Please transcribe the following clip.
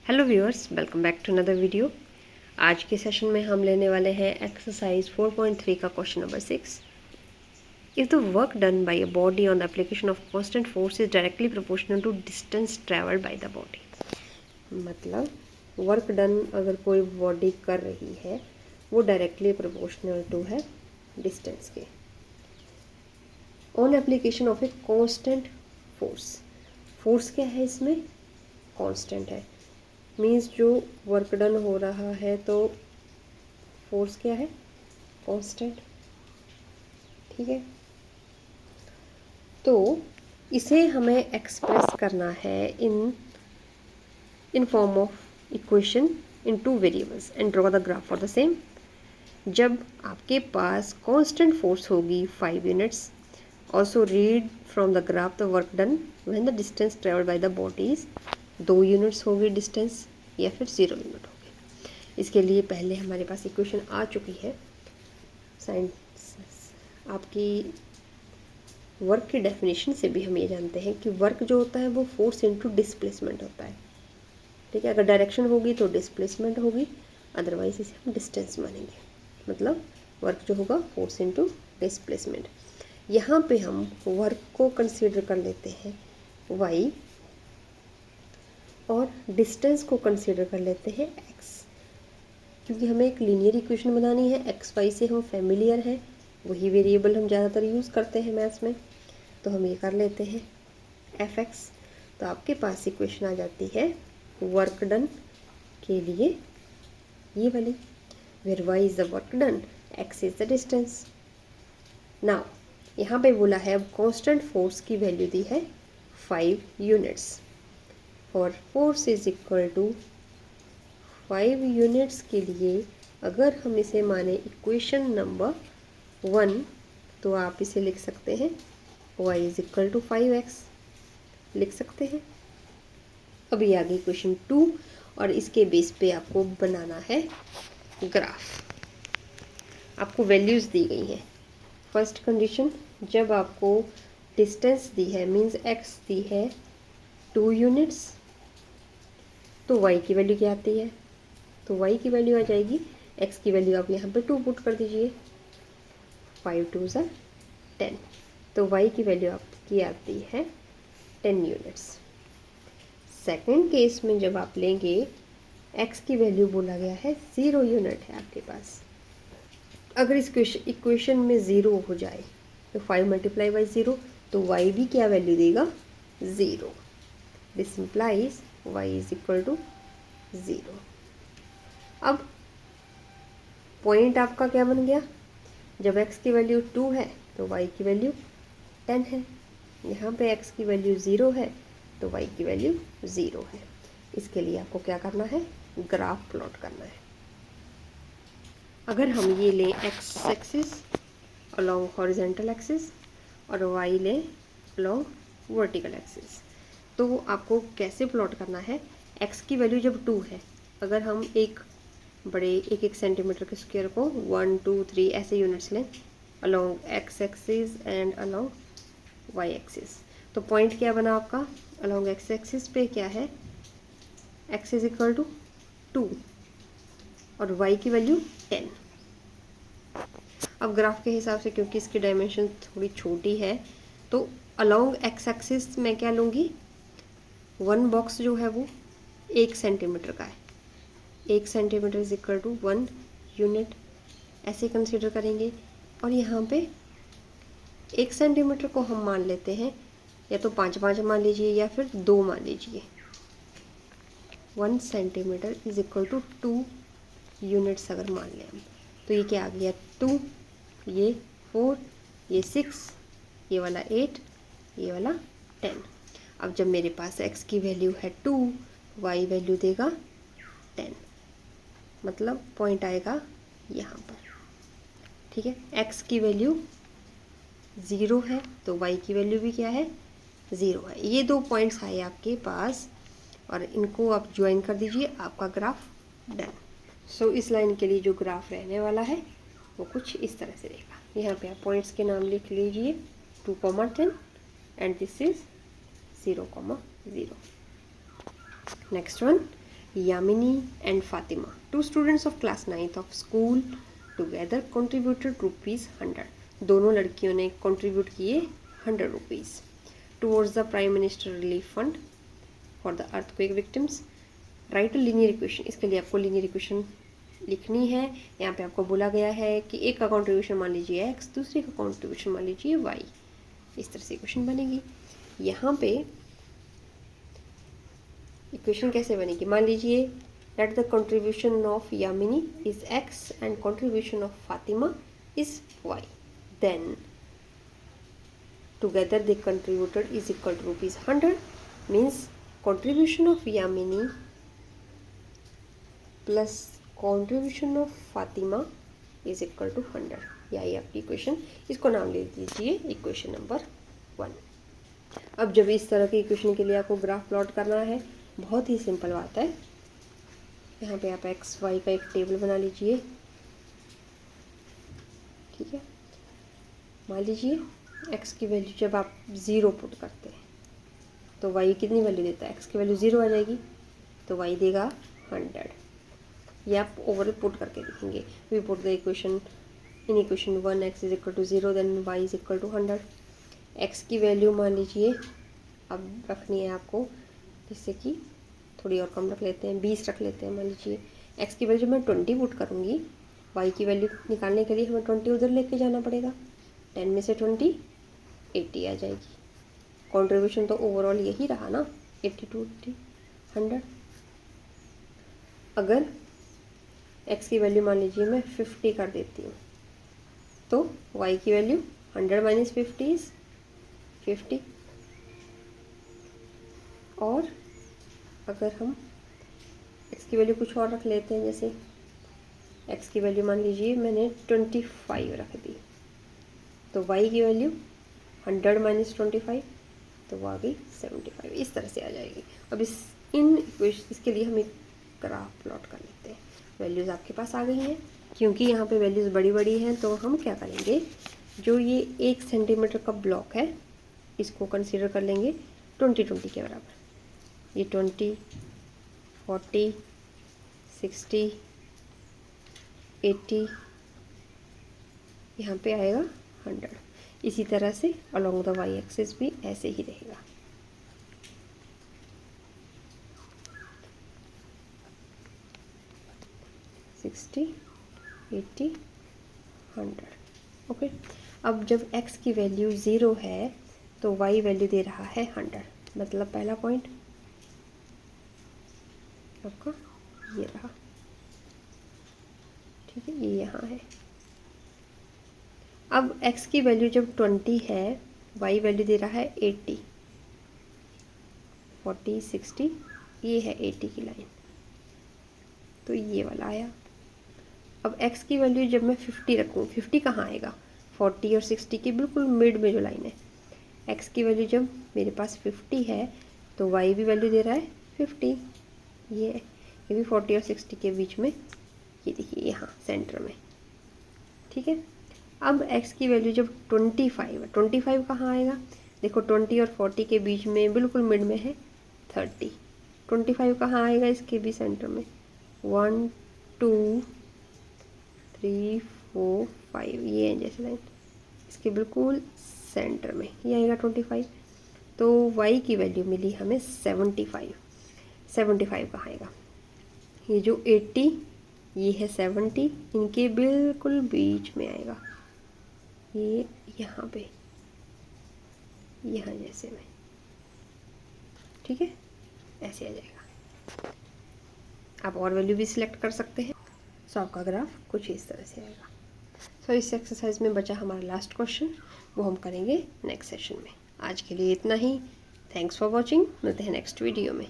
Hello viewers, welcome back to another video. आज के session में हम लेने वाले हैं एक्सरसाइज 4.3 का question number 6। If the work done by a body on the application of constant force is directly proportional to distance travelled by the body. मतलब work done अगर कोई बॉडी कर रही है वो डायरेक्टली प्रोपोर्शनल टू है distance के on application of a constant force. Force क्या है इसमें? कांस्टेंट है। मीन्स जो वर्क डन हो रहा है तो फोर्स क्या है? कांस्टेंट। ठीक है, तो इसे हमें एक्सप्रेस करना है in form of equation in two variables and draw the graph for the same. जब आपके पास कांस्टेंट फोर्स होगी 5 units, also read from the graph the work done when the distance travelled by the body is 2 units होगी distance या फिर 0 unit होगी। इसके लिए पहले हमारे पास इक्वेशन आ चुकी है। साइंस आपकी वर्क की डेफिनेशन से भी हम ये जानते हैं कि वर्क जो होता है वो फोर्स इनटू डिस्प्लेसमेंट होता है। ठीक है, अगर डायरेक्शन होगी तो डिस्प्लेसमेंट होगी, अदरवाइज इसे हम डिस्टेंस मानेंगे। मतलब वर्क जो होगा फोर्स इनटू डिस्प्लेसमेंट। यहाँ पे हम वर्क को कंसीडर कर लेते हैं y और डिस्टेंस को कंसीडर कर लेते हैं x, क्योंकि हमें एक लीनियर इक्वेशन बनानी है। एक्स वाई से हम फेमिलियर हैं, वही वेरिएबल हम ज़्यादातर यूज़ करते हैं मैथ्स में, तो हम ये कर लेते हैं एफ एक्स। तो आपके पास इक्वेशन आ जाती है वर्क डन के लिए ये वाली, where y is the work done, x is the distance. Now यहाँ पे बोला है अब कांस्टेंट फोर्स की वैल्यू दी है 5 units. For force is equal to 5 units के लिए अगर हम इसे माने इक्वेशन नंबर 1 तो आप इसे लिख सकते हैं y is equal to 5x लिख सकते हैं। अभी आगे इक्वेशन 2 और इसके बेस पे आपको बनाना है ग्राफ। आपको वैल्यूज़ दी गई हैं। फर्स्ट कंडीशन, जब आपको डिस्टेंस दी है मींस x दी है 2 यूनिट्स, तो y की वैल्यू क्या आती है? तो y की वैल्यू आ जाएगी, x की वैल्यू आप यहाँ पे 2 पुट कर दीजिए, 5 2 ज़ा 10, तो y की वैल्यू आपकी आती है 10 यूनिट्स। सेकंड केस में जब आप लेंगे x की वैल्यू बोला गया है 0 यूनिट है आपके पास। अगर इस इक्वेशन में 0 हो जाए तो 5 मल्टीप्लाई बाई 0, तो y भी क्या वैल्यू देगा? 0। This implies y is equal to 0। अब पॉइंट आपका क्या बन गया? जब x की वैल्यू 2 है तो y की वैल्यू 10 है। यहाँ पे x की वैल्यू 0 है तो y की वैल्यू 0 है। इसके लिए आपको क्या करना है? ग्राफ प्लॉट करना है। अगर हम ये लें x axis along horizontal axis और y लें अलोंग वर्टिकल एक्सिस, तो आपको कैसे प्लॉट करना है? x की वैल्यू जब 2 है, अगर हम एक बड़े 1 सेंटीमीटर के स्क्वायर को 1 2 3 ऐसे यूनिट्स लें along x axis and along y axis, तो पॉइंट क्या बना आपका? अलोंग x एक्सिस पे क्या है? x इज इक्वल टू 2 और y की वैल्यू 10। अब ग्राफ के हिसाब से क्योंकि इसकी डायमेंशन थोड़ी छोटी है तो अलोंग x एक्सिस मैं क्या लूँगी? 1 बॉक्स जो है वो 1 सेंटीमीटर का है, 1 centimetre is equal to 1 unit ऐसे कंसीडर करेंगे। और यहाँ पे 1 सेंटीमीटर को हम मान लेते हैं, या तो 5 मान लीजिए या फिर 2 मान लीजिए। 1 centimetre is equal to 2 units अगर मान लें हम, तो ये क्या आ गया? 2, ये 4, ये 6, ये वाला 8, ये वाला 10। अब जब मेरे पास x की वैल्यू है 2, y वैल्यू देगा 10, मतलब पॉइंट आएगा यहाँ पर। ठीक है, x की वैल्यू 0 है तो y की वैल्यू भी क्या है? 0 है। ये 2 पॉइंट्स आए आपके पास और इनको आप ज्वाइन कर दीजिए, आपका ग्राफ डन। सो इस लाइन के लिए जो ग्राफ रहने वाला है वो कुछ इस तरह से रहेगा। यहाँ पे आप पॉइंट्स के नाम लिख लीजिए 2, 10 and this is 0, 0। Next one, Yamini and Fatima, 2 students of class 9th of school together contributed ₹100। दोनों लड़कियों ने कंट्रीब्यूट किए 100 rupees towards the prime minister relief fund for the earthquake victims. Right a linear equation, इसके लिए आपको लीनियर इक्वेशन लिखनी है। यहाँ पे आपको बोला गया है कि एक का कंट्रीब्यूशन मान लीजिए x, दूसरे का कंट्रीब्यूशन मान लीजिए y। इस तरह से इक्वेशन बनेगी। यहाँ पे इक्वेशन कैसे बनेगी, मान लीजिए that the contribution of Yamini is x and contribution of Fatima is y, then together they contributed is equal to ₹100, means contribution of Yamini plus contribution of Fatima is equal to 100। यही आपकी equation, इसको नाम ले दीजिए equation number 1। अब जब इस तरह की इक्वेशन के लिए आपको ग्राफ प्लॉट करना है, बहुत ही सिंपल बात है। यहाँ पे आप एक्स वाई का एक टेबल बना लीजिए, ठीक है। मान लीजिए एक्स की वैल्यू जब आप 0 पुट करते हैं तो वाई कितनी वैल्यू देता है, एक्स की वैल्यू 0 आ जाएगी तो वाई देगा 100। ये आप ओवर पुट करके देखेंगे। We put the equation in equation 1 x is equal to 0 then y is equal to 100। x की वैल्यू मान लीजिए अब रखनी है आपको, जिससे कि थोड़ी और कम रख लेते हैं, 20 रख लेते हैं। मान लीजिए x की वैल्यू मैं 20 पुट करूँगी, y की वैल्यू निकालने के लिए हमें 20 उधर लेके जाना पड़ेगा। 10 में से 20 80 आ जाएगी। कॉन्ट्रीब्यूशन तो ओवरऑल यही रहा ना, 80 to 100। अगर x की वैल्यू मान लीजिए मैं 50 कर देती हूँ तो y की वैल्यू 100 माइनस 50 इज 50। और अगर हम x की वैल्यू कुछ और रख लेते हैं, जैसे x की वैल्यू मान लीजिए मैंने 25 रख दी तो y की वैल्यू 100 माइनस 25 तो वो आ गई 75। इस तरह से आ जाएगी। अब इसके लिए हम एक ग्राफ प्लॉट कर लेते हैं। वैल्यूज़ आपके पास आ गई हैं, क्योंकि यहाँ पे वैल्यूज़ बड़ी बड़ी हैं तो हम क्या करेंगे, जो ये 1 सेंटीमीटर का ब्लॉक है इसको कंसीडर कर लेंगे 20-20 के बराबर। ये 20, 40, 60, 80, यहाँ पे आएगा 100। इसी तरह से अलोंग द वाई एक्सिस भी ऐसे ही रहेगा। $60, $80, $100। ओके। अब जब x की वैल्यू 0 है तो y वैल्यू दे रहा है 100, मतलब पहला पॉइंट आपका ये रहा, ठीक है, ये यहाँ है। अब x की वैल्यू जब 20 है, y वैल्यू दे रहा है 80, 40, 60, ये है 80 की लाइन, तो ये वाला आया। अब x की वैल्यू जब मैं 50 रखूँ, 50 कहाँ आएगा, 40 और 60 की बिल्कुल मिड में जो लाइन है। x की वैल्यू जब मेरे पास 50 है तो y भी वैल्यू दे रहा है 50, ये भी 40 और 60 के बीच में, ये देखिए यहाँ सेंटर में, ठीक है। अब x की वैल्यू जब 25 है, 25 कहाँ आएगा, देखो 20 और 40 के बीच में बिल्कुल मिड में है 30, 25 कहाँ आएगा, इसके भी सेंटर में, 1, 2, 3, 4, 5, ये है जैसे लाइन, इसके बिल्कुल सेंटर में ये आएगा 25। तो y की वैल्यू मिली हमें 75। 75 कहाँ आएगा, ये जो 80 ये है 70, इनके बिल्कुल बीच में आएगा, ये यहाँ पे, यहाँ जैसे में, ठीक है, ऐसे आ जाएगा। आप और वैल्यू भी सिलेक्ट कर सकते हैं। सो आपका ग्राफ कुछ इस तरह से आएगा। सो इस एक्सरसाइज में बचा हमारा लास्ट क्वेश्चन, वो हम करेंगे नेक्स्ट सेशन में। आज के लिए इतना ही। थैंक्स फॉर वॉचिंग, मिलते हैं नेक्स्ट वीडियो में।